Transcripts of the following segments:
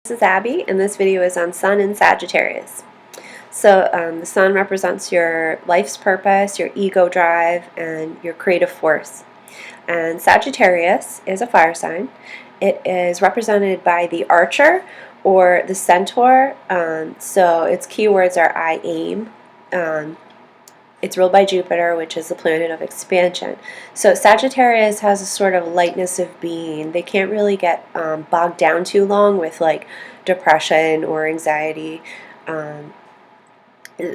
This is Abby, and this video is on Sun and Sagittarius. So the Sun represents your life's purpose, your ego drive, and your creative force. And Sagittarius is a fire sign. It is represented by the archer or the centaur. So its keywords are I aim. It's ruled by Jupiter, which is the planet of expansion. So Sagittarius has a sort of lightness of being. They can't really get bogged down too long with like depression or anxiety.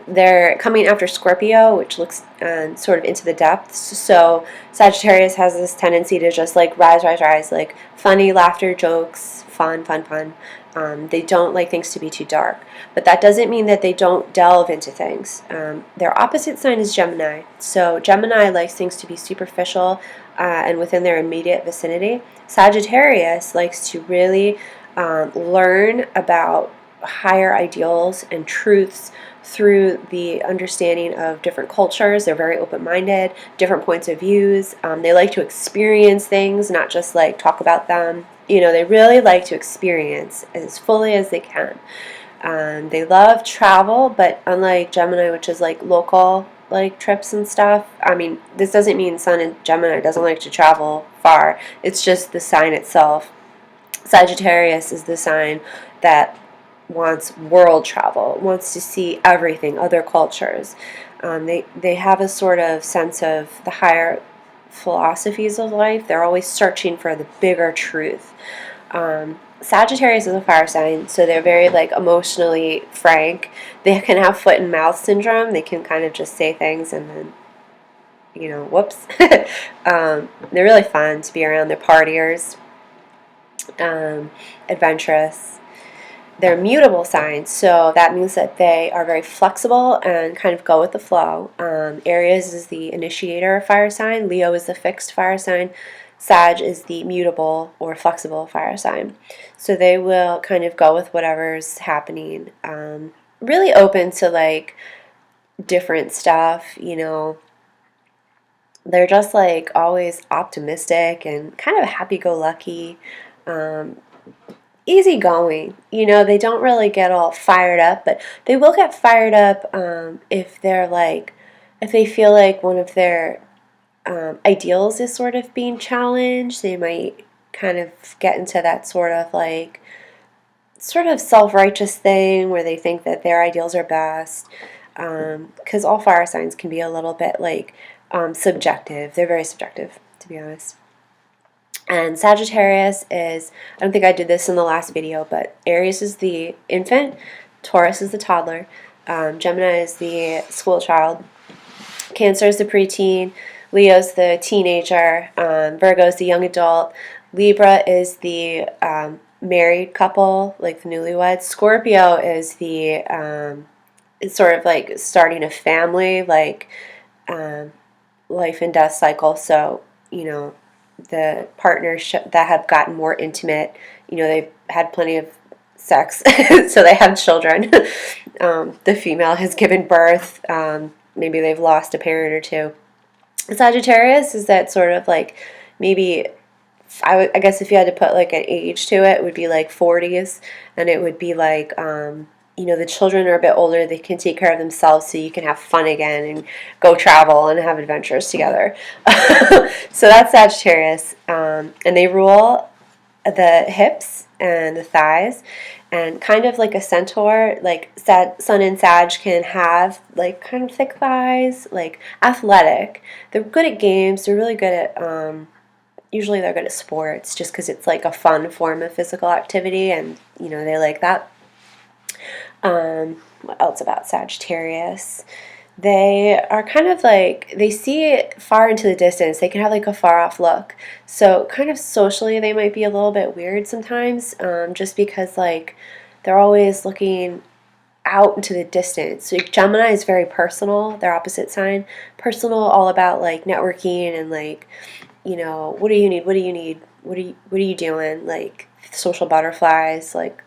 They're coming after Scorpio, which looks sort of into the depths. So Sagittarius has this tendency to just like rise, like funny laughter, jokes, fun. They don't like things to be too dark. But that doesn't mean that they don't delve into things. Their opposite sign is Gemini. So Gemini likes things to be superficial and within their immediate vicinity. Sagittarius likes to really learn about higher ideals and truths through the understanding of different cultures. They're very open-minded, different points of views. They like to experience things, not just like talk about them. You know, they really like to experience as fully as they can. They love travel, but unlike Gemini, which is like local like trips and stuff, I mean, this doesn't mean Sun and Gemini doesn't like to travel far. It's just the sign itself. Sagittarius is the sign that wants world travel, wants to see everything, other cultures. They have a sort of sense of the higher philosophies of life. They're always searching for the bigger truth. Sagittarius is a fire sign, so they're very like emotionally frank. They can have foot and mouth syndrome. They can kind of just say things and then, you know, whoops. They're really fun to be around. They're partiers, adventurous. They're mutable signs, so that means that they are very flexible and kind of go with the flow. Aries is the initiator fire sign. Leo is the fixed fire sign. Sag is the mutable or flexible fire sign. So they will kind of go with whatever's happening. Really open to like different stuff, you know. They're just like always optimistic and kind of happy-go-lucky. Easygoing, you know. They don't really get all fired up, but they will get fired up if they're like, if they feel like one of their ideals is sort of being challenged. They might kind of get into that sort of like self-righteous thing where they think that their ideals are best, because all fire signs can be a little bit like subjective. They're very subjective, to be honest. And Sagittarius is, I don't think I did this in the last video, but Aries is the infant, Taurus is the toddler, Gemini is the school child, Cancer is the preteen, Leo is the teenager, Virgo is the young adult, Libra is the married couple, like the newlyweds, Scorpio is the it's sort of like starting a family, like life and death cycle. So, you know, the partners that have gotten more intimate, you know, they've had plenty of sex, so they have children. The female has given birth. Maybe they've lost a parent or two. Sagittarius is that sort of like, maybe, I guess if you had to put like an age to it, it would be like 40s, and it would be like, you know, the children are a bit older, they can take care of themselves, so you can have fun again and go travel and have adventures together. So that's Sagittarius. And they rule the hips and the thighs, and kind of like a centaur, like Sun and Sag can have like kind of thick thighs, like athletic. They're good at games, they're really good at, usually they're good at sports, just because it's like a fun form of physical activity, and, you know, they like that. What else about Sagittarius? They are kind of like, they see it far into the distance. They can have like a far off look. So kind of socially they might be a little bit weird sometimes, just because like they're always looking out into the distance. So Gemini is very personal, their opposite sign. Personal, all about like networking and like, you know, what do you need? What do you need? What are you doing? Like social butterflies, like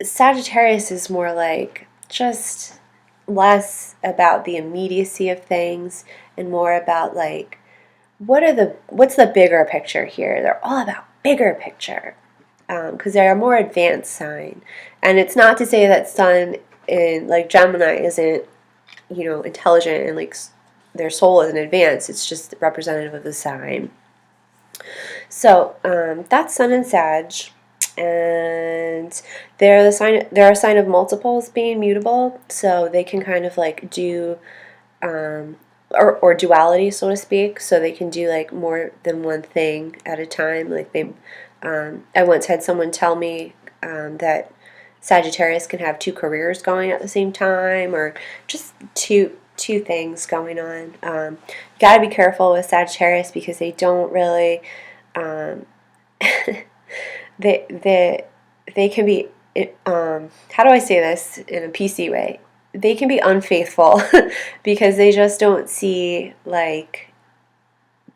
Sagittarius is more like just less about the immediacy of things and more about like what's the bigger picture here. They're all about bigger picture. because they're a more advanced sign. And it's not to say that Sun in like Gemini isn't, intelligent and like their soul isn't advanced. It's just representative of the sign. So that's Sun and Sag, and they're a sign of multiples being mutable, so they can kind of like do or duality, so to speak. So they can do like more than one thing at a time. Like I once had someone tell me that Sagittarius can have two careers going at the same time, or just two things going on. You got to be careful with Sagittarius because they don't really they they can be how do I say this in a PC way? They can be unfaithful because they just don't see like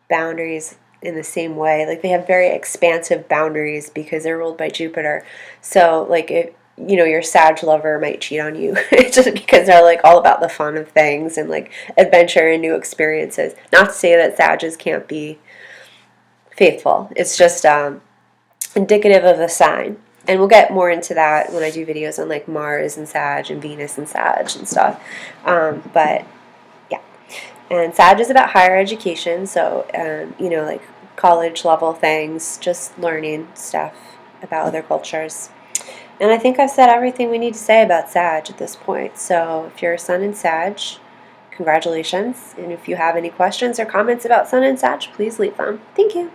boundaries in the same way. Like they have very expansive boundaries because they're ruled by Jupiter. So like if your Sag lover might cheat on you just because they're like all about the fun of things and like adventure and new experiences. Not to say that Sages can't be faithful. It's just indicative of the sign. And we'll get more into that when I do videos on like Mars and Sag and Venus and Sag and stuff. But yeah. And Sag is about higher education, so like college level things, just learning stuff about other cultures. And I think I've said everything we need to say about Sag at this point. So if you're a Sun in Sag, congratulations. And if you have any questions or comments about Sun and Sag, please leave them. Thank you.